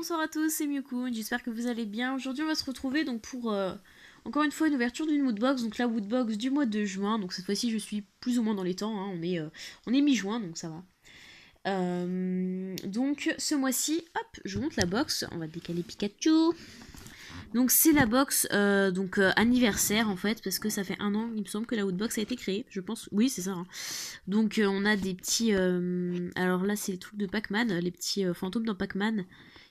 bonsoir à tous, c'est Miyukun, j'espère que vous allez bien. Aujourd'hui on va se retrouver donc pour encore une fois une ouverture d'une Woodbox, donc la Woodbox du mois de juin. Donc cette fois-ci je suis plus ou moins dans les temps, hein. On est mi-juin donc ça va. Donc ce mois-ci, hop, je vous montre la box, on va décaler Pikachu. Donc c'est la box anniversaire en fait, parce que ça fait 1 an, il me semble que la Woodbox a été créée, je pense, oui c'est ça. Hein. Donc on a des petits, alors là c'est les trucs de Pac-Man, les petits fantômes dans Pac-Man.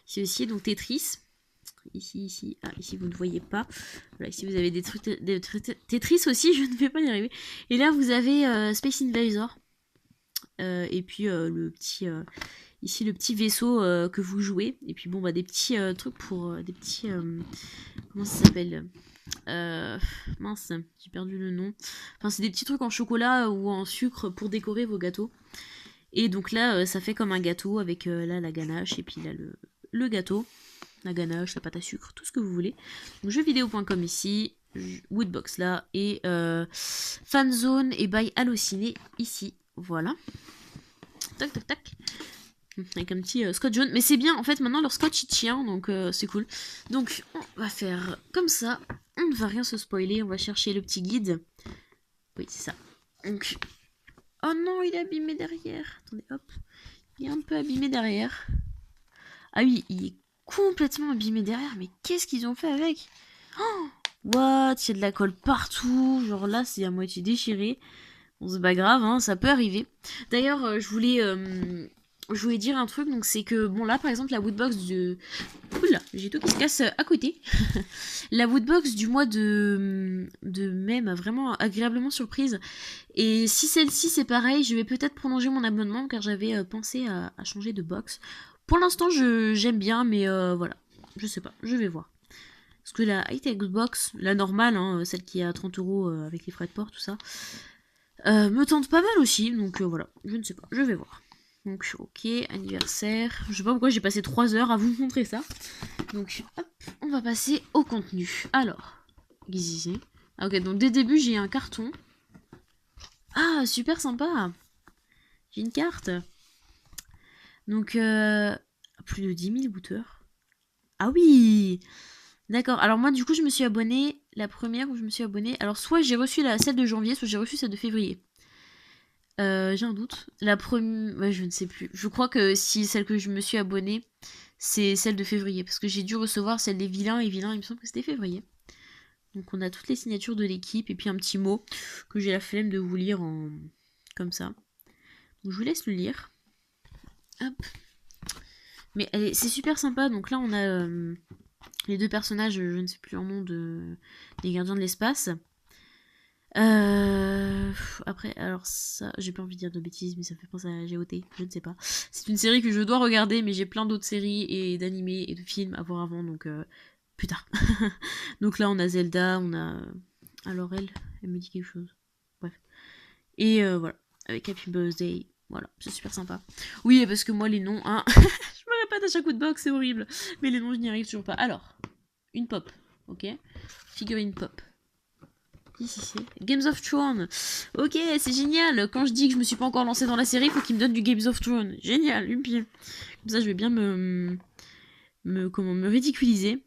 Ici aussi, donc Tetris. Ici, ici vous ne voyez pas. Voilà, ici vous avez des trucs, Tetris aussi, je ne vais pas y arriver. Et là vous avez Space Invaders. Et puis ici le petit vaisseau que vous jouez. Et puis bon, bah des petits trucs pour des petits. Comment ça s'appelle mince, j'ai perdu le nom. Enfin, c'est des petits trucs en chocolat ou en sucre pour décorer vos gâteaux. Et donc là, ça fait comme un gâteau avec là la ganache et puis là le gâteau, la ganache, la pâte à sucre, tout ce que vous voulez. Donc jeuxvideo.com ici, Woodbox là, et Fanzone et by Allociné ici. Voilà. Tac tac tac. Avec un petit scotch jaune. Mais c'est bien, en fait, maintenant leur scotch il tient, donc c'est cool. Donc on va faire comme ça. On ne va rien se spoiler, on va chercher le petit guide. Oui, c'est ça. Donc. Oh non, il est abîmé derrière. Attendez, hop. Il est un peu abîmé derrière. Ah oui, il est complètement abîmé derrière. Mais qu'est-ce qu'ils ont fait avec? Oh, what? Il y a de la colle partout. Genre là, c'est à moitié déchiré. Bon, c'est pas grave, hein, ça peut arriver. D'ailleurs, je voulais dire un truc. Donc, c'est que, bon, là, par exemple, la Woodbox de... Oula, j'ai tout qui se casse à côté. La Woodbox du mois de mai m'a vraiment agréablement surprise. Et si celle-ci c'est pareil, je vais peut-être prolonger mon abonnement car j'avais pensé à changer de box. Pour l'instant, j'aime bien, mais voilà. Je sais pas, je vais voir. Parce que la high-tech box, la normale, hein, celle qui est à 30€ avec les frais de port, tout ça, me tente pas mal aussi. Donc voilà, je ne sais pas, je vais voir. Donc ok, anniversaire. Je sais pas pourquoi j'ai passé 3 heures à vous montrer ça. Donc hop, on va passer au contenu. Alors, ici. Ah, ok, donc dès le début j'ai un carton. Ah, super sympa. J'ai une carte. Donc, plus de 10 000 booters. Ah oui. D'accord. Alors moi, du coup, je me suis abonnée. La première où je me suis abonnée. Alors, soit j'ai reçu celle de janvier, soit j'ai reçu celle de février. J'ai un doute. La première... Ouais, je ne sais plus. Je crois que si celle que je me suis abonnée, c'est celle de février. Parce que j'ai dû recevoir celle des vilains et vilains. Il me semble que c'était février. Donc, on a toutes les signatures de l'équipe. Et puis un petit mot que j'ai la flemme de vous lire comme ça. Donc, je vous laisse le lire. Hop. Mais c'est super sympa. Donc là, on a les deux personnages, je ne sais plus leur nom, des gardiens de l'espace. Après, alors ça, j'ai pas envie de dire de bêtises, mais ça fait penser à GOT, je ne sais pas. C'est une série que je dois regarder, mais j'ai plein d'autres séries et d'animés et de films à voir avant, donc plus tard. Donc là, on a Zelda, on a... Alors elle me dit quelque chose. Bref. Et voilà, avec Happy Birthday. Voilà, c'est super sympa. Oui, parce que moi, les noms, hein, je me répète à chaque coup de box, c'est horrible. Mais les noms, je n'y arrive toujours pas. Alors, une pop, ok. Figurine pop. Ici, c'est Games of Thrones. Ok, c'est génial. Quand je dis que je me suis pas encore lancée dans la série, il faut qu'il me donne du Games of Thrones. Génial, une pied. Comme ça, je vais bien me ridiculiser.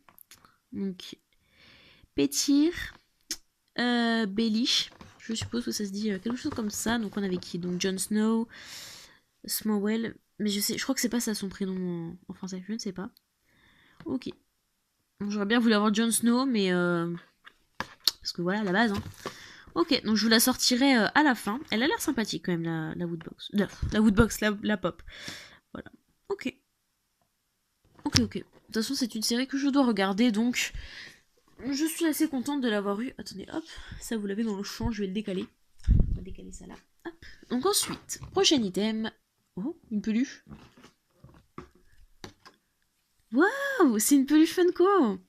Donc, Pétir, Baelish. Je suppose que ça se dit quelque chose comme ça. Donc on avait qui? Donc Jon Snow, Smowell. Mais je crois que c'est pas ça son prénom en français. Je ne sais pas. Ok. J'aurais bien voulu avoir Jon Snow, mais parce que voilà, la base. Hein. Ok, donc je vous la sortirai à la fin. Elle a l'air sympathique quand même, la Woodbox. La Woodbox, la pop. Voilà. Ok. Ok. De toute façon, c'est une série que je dois regarder, donc je suis assez contente de l'avoir eue. Attendez, hop, ça vous l'avez dans le champ, je vais le décaler. On va décaler ça là. Hop. Donc ensuite, prochain item. Oh, une peluche. Waouh, c'est une peluche Funko.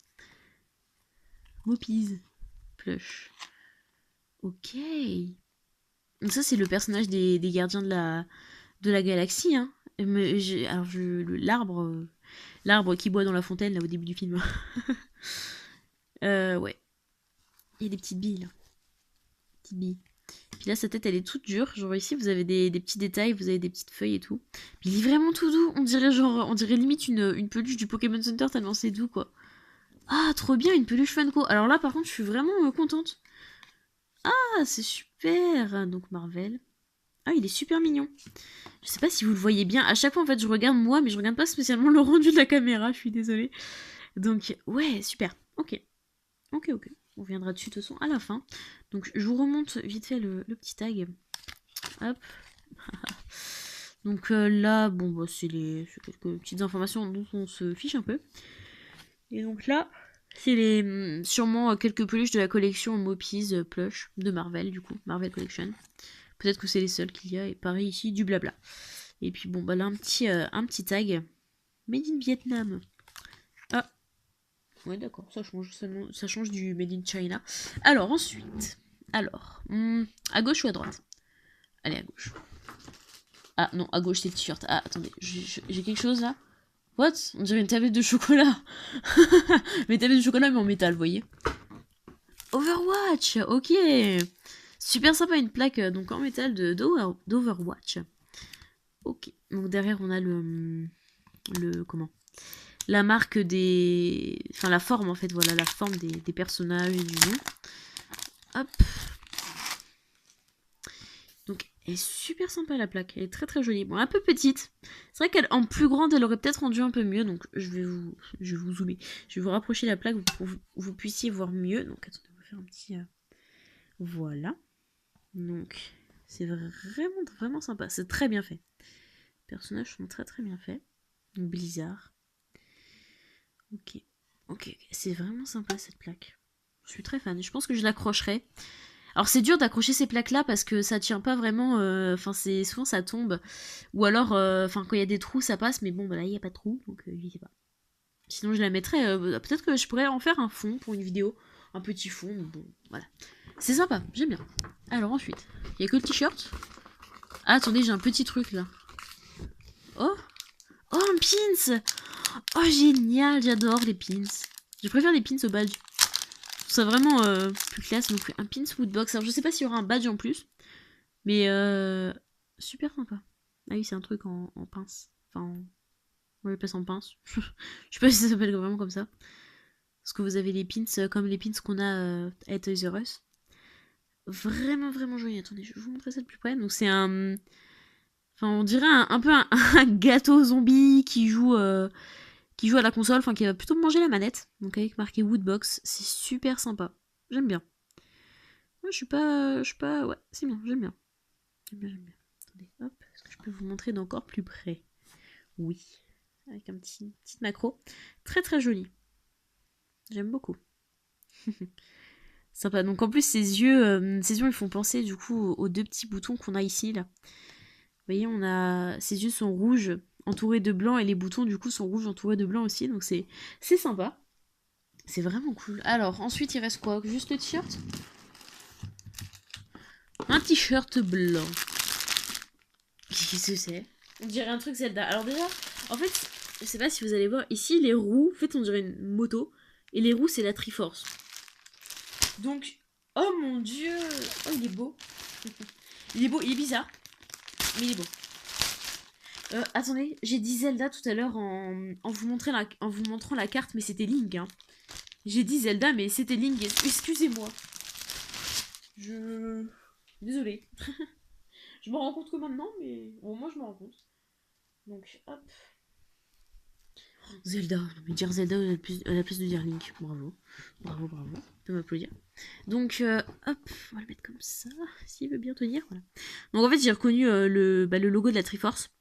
Mopies. Plush. Ok. Donc ça, c'est le personnage des gardiens de la galaxie. Hein. Alors, l'arbre qui boit dans la fontaine, là, au début du film. Ouais. Il y a des petites billes, là. Petites billes. Puis là, sa tête, elle est toute dure. Genre ici, vous avez des petits détails, vous avez des petites feuilles et tout. Puis il est vraiment tout doux. On dirait limite une peluche du Pokémon Center tellement c'est doux, quoi. Ah, trop bien, une peluche Funko. Alors là, par contre, je suis vraiment contente. Ah, c'est super. Donc Marvel. Ah, il est super mignon. Je sais pas si vous le voyez bien. À chaque fois, en fait, je regarde moi, mais je regarde pas spécialement le rendu de la caméra. Je suis désolée. Donc, ouais, super. Ok. Ok. On viendra dessus de toute façon à la fin. Donc, je vous remonte vite fait le petit tag. Hop. Donc là, bon, bah, c'est quelques petites informations dont on se fiche un peu. Et donc là, c'est sûrement quelques peluches de la collection Mopies Plush de Marvel, du coup. Marvel Collection. Peut-être que c'est les seuls qu'il y a. Et pareil ici, du blabla. Et puis bon, bah là, un petit tag. Made in Vietnam. Ah. Ouais, d'accord, ça change du Made in China. Alors, ensuite. À gauche ou à droite? Allez, à gauche. Ah, non, à gauche, c'est le t-shirt. Ah, attendez, j'ai quelque chose, là. What? On dirait une tablette de chocolat. Mais tablette de chocolat, mais en métal, vous voyez. Overwatch, ok. Super sympa, une plaque donc en métal d'Overwatch. Ok. Donc derrière, on a comment? La marque des... Enfin, la forme, en fait, voilà, la forme des personnages et du nom. Hop. Donc, elle est super sympa, la plaque. Elle est très très jolie. Bon, un peu petite. C'est vrai qu'en plus grande, elle aurait peut-être rendu un peu mieux. Donc, je vais vous zoomer. Je vais vous rapprocher la plaque pour que vous puissiez voir mieux. Donc, attendez, on va faire un petit... Voilà. Donc, c'est vraiment vraiment sympa. C'est très bien fait. Les personnages sont très très bien faits. Donc, Blizzard. Ok. C'est vraiment sympa cette plaque. Je suis très fan. Je pense que je l'accrocherai. Alors c'est dur d'accrocher ces plaques là parce que ça tient pas vraiment. Enfin souvent ça tombe. Ou alors quand il y a des trous ça passe. Mais bon bah là il y a pas de trous donc je sais pas. Sinon je la mettrais. Peut-être que je pourrais en faire un fond pour une vidéo. Un petit fond. Mais bon voilà. C'est sympa. J'aime bien. Alors ensuite il y a que le t-shirt. Ah attendez j'ai un petit truc là. Oh un pins. Oh génial, j'adore les pins. Je préfère les pins au badge. Je trouve ça vraiment plus classe. Donc un pins Woodbox. Alors je sais pas s'il y aura un badge en plus. Mais super sympa. Ah oui, c'est un truc en pince. Enfin, on le passe en pince. Je sais pas si ça s'appelle vraiment comme ça. Parce que vous avez les pins comme les pins qu'on a à Toys R Us. Vraiment, vraiment joli. Attendez, je vais vous montrer ça de plus près. Donc c'est un... Enfin, on dirait un peu un gâteau zombie qui joue à la console. Enfin, qui va plutôt manger la manette. Donc avec marqué Woodbox. C'est super sympa. J'aime bien. Moi, je suis pas... Ouais, c'est bien, j'aime bien. J'aime bien. Attendez, hop. Est-ce que je peux vous montrer d'encore plus près? Oui. Avec un petite macro. Très très joli. J'aime beaucoup. Sympa. Donc en plus, ses yeux, ils font penser du coup aux deux petits boutons qu'on a ici, là. Vous voyez, ses yeux sont rouges, entourés de blanc, et les boutons du coup sont rouges, entourés de blanc aussi. Donc c'est sympa. C'est vraiment cool. Alors, ensuite, il reste quoi? Juste le t-shirt? Un t-shirt blanc. Qu'est-ce que c'est? On dirait un truc Zelda. Alors déjà, en fait, je sais pas si vous allez voir, ici, les roues, en fait, on dirait une moto. Et les roues, c'est la Triforce. Donc, oh mon dieu! Oh, il est beau. Il est beau, il est bizarre. Mais il est beau. Attendez, j'ai dit Zelda tout à l'heure en vous montrant la carte, mais c'était Link. Hein. J'ai dit Zelda, mais c'était Link. Excusez-moi. Désolée. Je me rends compte que maintenant, mais bon, moi je me rends compte. Donc, hop. Zelda, non mais dire Zelda à la place de dire Link, bravo. Bravo. On peut m'applaudir. Donc, hop, on va le mettre comme ça, s'il veut bien tenir, voilà. Donc en fait, j'ai reconnu le logo de la Triforce.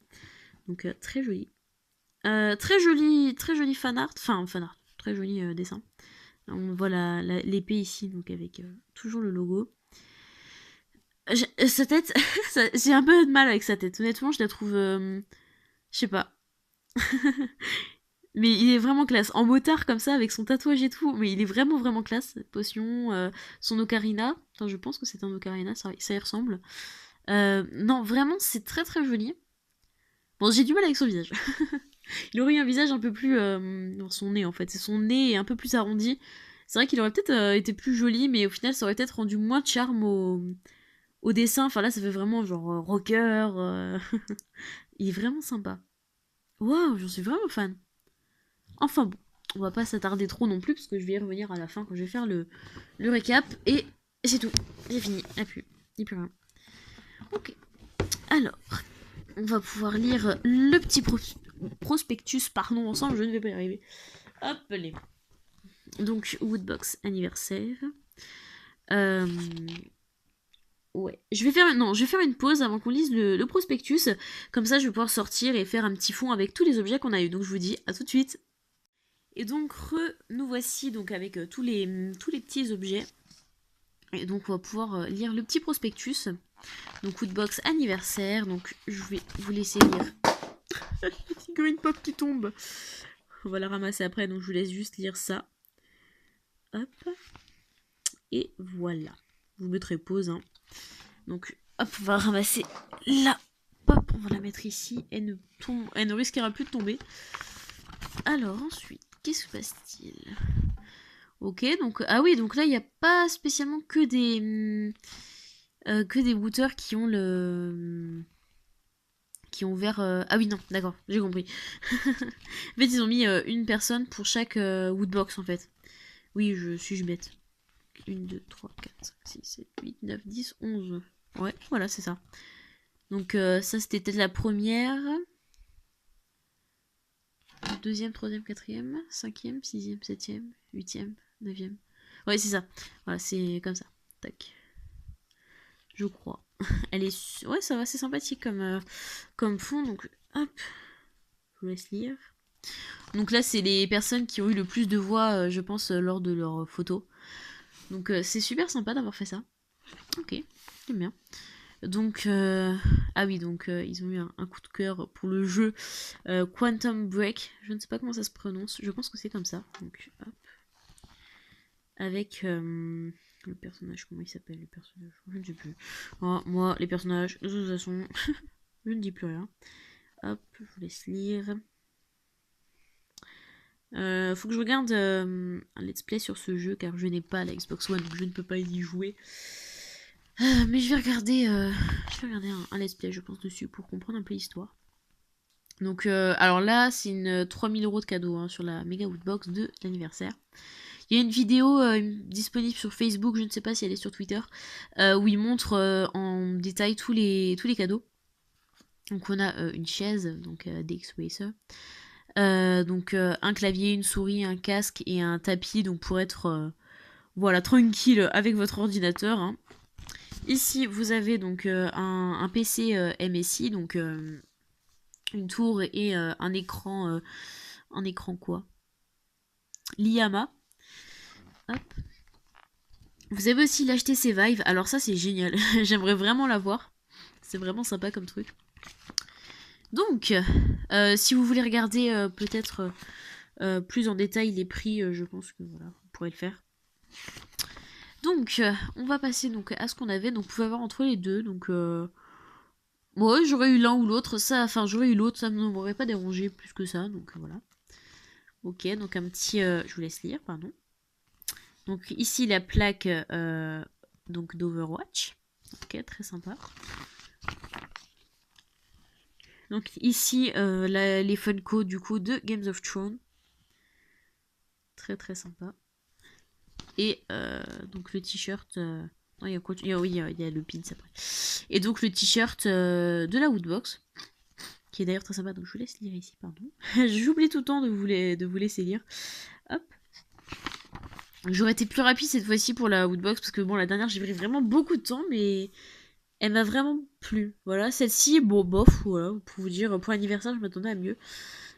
Donc, très joli. Très joli fan art, très joli dessin. On voit l'épée ici, donc avec toujours le logo. Sa tête, j'ai un peu de mal avec sa tête. Honnêtement, je la trouve, je sais pas. Mais il est vraiment classe. En motard comme ça, avec son tatouage et tout. Mais il est vraiment, vraiment classe. Potion, son ocarina. Enfin, je pense que c'est un ocarina, ça y ressemble. Non, vraiment, c'est très, très joli. Bon, j'ai du mal avec son visage. Il aurait eu un visage un peu plus... son nez, en fait. Son nez est un peu plus arrondi. C'est vrai qu'il aurait peut-être été plus joli, mais au final, ça aurait peut-être rendu moins de charme au dessin. Enfin là, ça fait vraiment genre rocker. Il est vraiment sympa. Waouh, j'en suis vraiment fan. Enfin bon, on va pas s'attarder trop non plus parce que je vais y revenir à la fin quand je vais faire le récap. Et c'est tout, j'ai fini. Il n'y a plus rien. Ok. Alors, on va pouvoir lire le petit prospectus, pardon, ensemble, je ne vais pas y arriver. Hop, les. Donc, Woodbox anniversaire. Ouais. Je vais faire une pause avant qu'on lise le prospectus. Comme ça, je vais pouvoir sortir et faire un petit fond avec tous les objets qu'on a eu. Donc, je vous dis à tout de suite. Et donc, nous voici donc avec tous les petits objets. Et donc, on va pouvoir lire le petit prospectus. Donc, Woodbox anniversaire. Donc, je vais vous laisser lire. La figurine pop qui tombe. On va la ramasser après, donc je vous laisse juste lire ça. Hop. Et voilà. Je vous mettrai pause. Hein. Donc, hop, on va ramasser là. Hop, on va la mettre ici. Elle ne risquera plus de tomber. Alors, ensuite, qu'est-ce que se passe-t-il? Ok, donc... Ah oui, donc là, il n'y a pas spécialement que des booters qui ont le... qui ont ouvert... Ah oui, non, d'accord, j'ai compris. En fait, ils ont mis une personne pour chaque Woodbox, en fait. Oui, suis-je bête. 1, 2, 3, 4, 5, 6, 7, 8, 9, 10, 11. Ouais, voilà, c'est ça. Donc ça, c'était peut-être la première. Deuxième, troisième, quatrième, cinquième, sixième, septième, huitième, neuvième. Ouais, c'est ça. Voilà, c'est comme ça. Tac. Je crois. Elle est... Ouais, ça va, c'est sympathique comme fond. Donc, hop. Je vous laisse lire. Donc là, c'est les personnes qui ont eu le plus de voix, je pense, lors de leur photo. Donc c'est super sympa d'avoir fait ça. Ok, j'aime bien. Donc, ah oui, donc ils ont eu un coup de cœur pour le jeu Quantum Break. Je ne sais pas comment ça se prononce. Je pense que c'est comme ça. Donc, hop. Avec le personnage, comment il s'appelle le personnage? Je ne sais plus. Oh, moi, les personnages, de toute façon, je ne dis plus rien. Hop, je vous laisse lire. Faut que je regarde un let's play sur ce jeu car je n'ai pas la Xbox One donc je ne peux pas y jouer. Mais je vais regarder, un let's play je pense dessus pour comprendre un peu l'histoire. Donc alors là c'est une 3000 € de cadeau hein, sur la Mega Woodbox de l'anniversaire. Il y a une vidéo disponible sur Facebook, je ne sais pas si elle est sur Twitter, où il montre en détail tous les cadeaux. Donc on a une chaise, donc DX Racer. Donc un clavier, une souris, un casque et un tapis donc pour être voilà tranquille avec votre ordinateur. Hein. Ici vous avez donc un PC MSI donc une tour et un écran quoi? L'IAMA. Hop. Vous avez aussi l'HTC Vive. Alors ça c'est génial. J'aimerais vraiment l'avoir. C'est vraiment sympa comme truc. Donc, si vous voulez regarder peut-être plus en détail les prix, je pense que voilà, vous pourrez le faire. Donc, on va passer donc à ce qu'on avait. Donc, vous pouvez avoir entre les deux. Donc, ouais, j'aurais eu l'un ou l'autre. J'aurais eu l'autre, ça ne m'aurait pas dérangé plus que ça. Donc, voilà. Ok, donc un petit... je vous laisse lire, pardon. Donc, ici, la plaque donc d'Overwatch. Ok, très sympa. Donc ici, les Funko du coup de Games of Thrones. Très très sympa. Et donc le t-shirt... non, il y a quoi? Oui, il y a le pins après. Et donc le t-shirt de la Woodbox. Qui est d'ailleurs très sympa. Donc je vous laisse lire ici, pardon. J'oublie tout le temps de vous laisser lire. Hop. J'aurais été plus rapide cette fois-ci pour la Woodbox. Parce que bon, la dernière, j'ai pris vraiment beaucoup de temps. Mais... elle m'a vraiment plu. Voilà, celle-ci, bon, bof, voilà, pour vous dire, pour l'anniversaire, je m'attendais à mieux.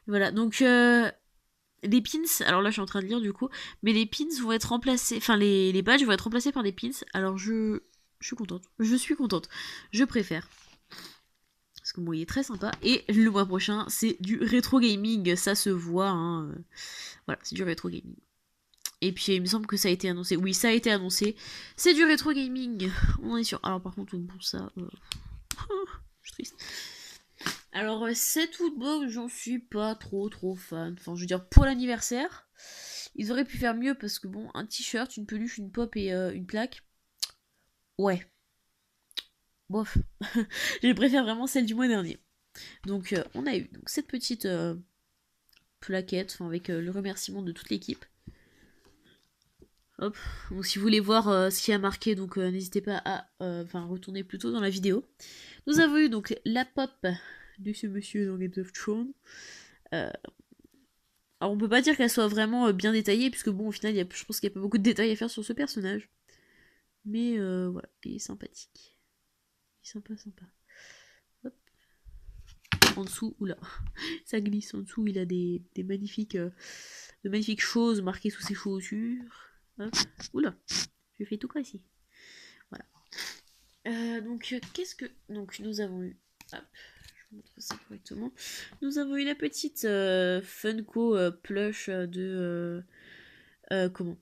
Voilà, donc les pins, alors là je suis en train de lire du coup, mais les pins vont être remplacés, enfin les badges vont être remplacés par des pins, alors je suis contente. Je préfère. Parce que bon, il est très sympa. Et le mois prochain, c'est du rétro gaming, ça se voit, hein. Voilà, c'est du rétro gaming. Et puis il me semble que ça a été annoncé. Oui, ça a été annoncé. C'est du rétro gaming. On est sûr. Alors par contre, bon, ça... je suis triste. Alors cette Woodbox, j'en suis pas trop fan. Enfin, je veux dire, pour l'anniversaire, ils auraient pu faire mieux parce que bon, un t-shirt, une peluche, une pop et une plaque. Ouais. bof. Je préfère vraiment celle du mois dernier. Donc on a eu donc, cette petite plaquette avec le remerciement de toute l'équipe. Hop, donc si vous voulez voir ce qui a marqué, donc n'hésitez pas à retourner plutôt dans la vidéo. Nous avons eu donc la pop de ce monsieur dans Games of Thrones. Alors on peut pas dire qu'elle soit vraiment bien détaillée, puisque bon au final je pense qu'il n'y a pas beaucoup de détails à faire sur ce personnage. Mais voilà, il est sympathique. Il est sympa. Hop. En dessous, oula, ça glisse en dessous, il a des magnifiques, de magnifiques choses marquées sous ses chaussures. Hop. Oula, je fais tout ici. Voilà. Donc, qu'est-ce que. Donc, nous avons eu. Hop, je vous montre ça correctement. Nous avons eu la petite Funko plush de. Comment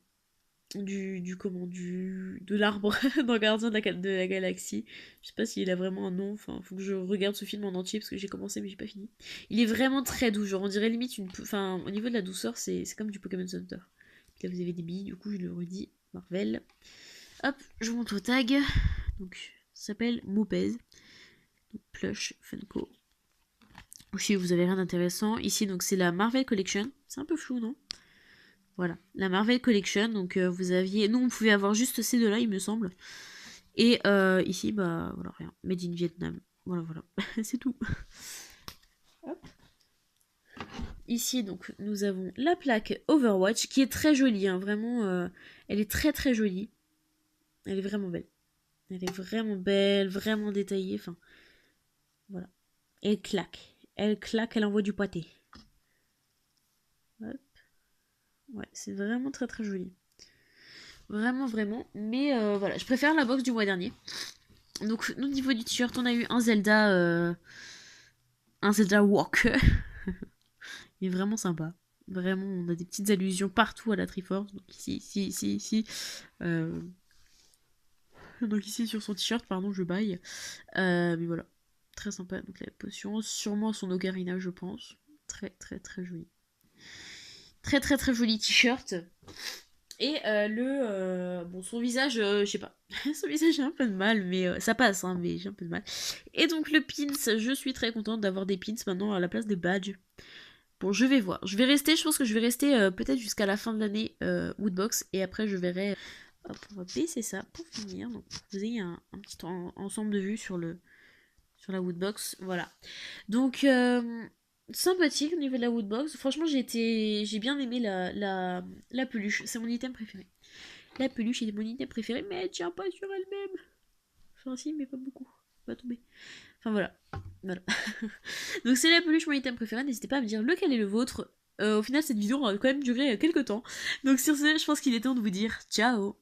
de l'arbre dans Gardien de la Galaxie. Je sais pas s'il a vraiment un nom, enfin faut que je regarde ce film en entier parce que j'ai commencé mais j'ai pas fini. Il est vraiment très doux, genre on dirait limite enfin au niveau de la douceur c'est comme du Pokémon Center. Là vous avez des billes, du coup je le redis, Marvel. Hop, je vous montre au tag. Donc ça s'appelle Mopez. Donc, plush Funko. Aussi vous avez rien d'intéressant. Ici donc c'est la Marvel Collection. C'est un peu flou non? Voilà, la Marvel Collection, donc vous aviez... Nous, on pouvait avoir juste ces deux-là, il me semble. Et ici, bah, voilà, rien. Made in Vietnam. Voilà, c'est tout. Hop. Ici, donc, nous avons la plaque Overwatch, qui est très jolie, hein, vraiment, elle est très très jolie. Elle est vraiment belle. Elle est vraiment belle, vraiment détaillée, enfin, voilà. Elle claque, elle envoie du pâté. Hop. Ouais, c'est vraiment très très joli. Vraiment. Mais voilà, je préfère la box du mois dernier. Donc, au niveau du t-shirt, on a eu un Zelda Walker. Il est vraiment sympa. Vraiment, on a des petites allusions partout à la Triforce. Donc ici. Donc ici, sur son t-shirt, pardon, je baille. Mais voilà, très sympa. Donc la potion, sûrement son ocarina, je pense. Très joli. Très joli t-shirt. Et bon, son visage, je sais pas. Son visage, j'ai un peu de mal, mais ça passe, hein, mais j'ai un peu de mal. Et donc le pins, je suis très contente d'avoir des pins maintenant à la place des badges. Bon, je vais voir. Je pense que je vais rester peut-être jusqu'à la fin de l'année Woodbox, et après je verrai. Hop, on va baisser ça pour finir. Donc vous ayez un petit ensemble de vues sur la Woodbox. Voilà. Donc sympathique au niveau de la Woodbox. Franchement, j'ai bien aimé la peluche. C'est mon item préféré. La peluche est mon item préféré, mais elle tient pas sur elle-même. Enfin, si, mais pas beaucoup. Va tomber. Enfin, voilà. Donc, c'est la peluche, mon item préféré. N'hésitez pas à me dire lequel est le vôtre. Au final, cette vidéo a quand même duré quelques temps. Donc, sur ce, je pense qu'il est temps de vous dire ciao.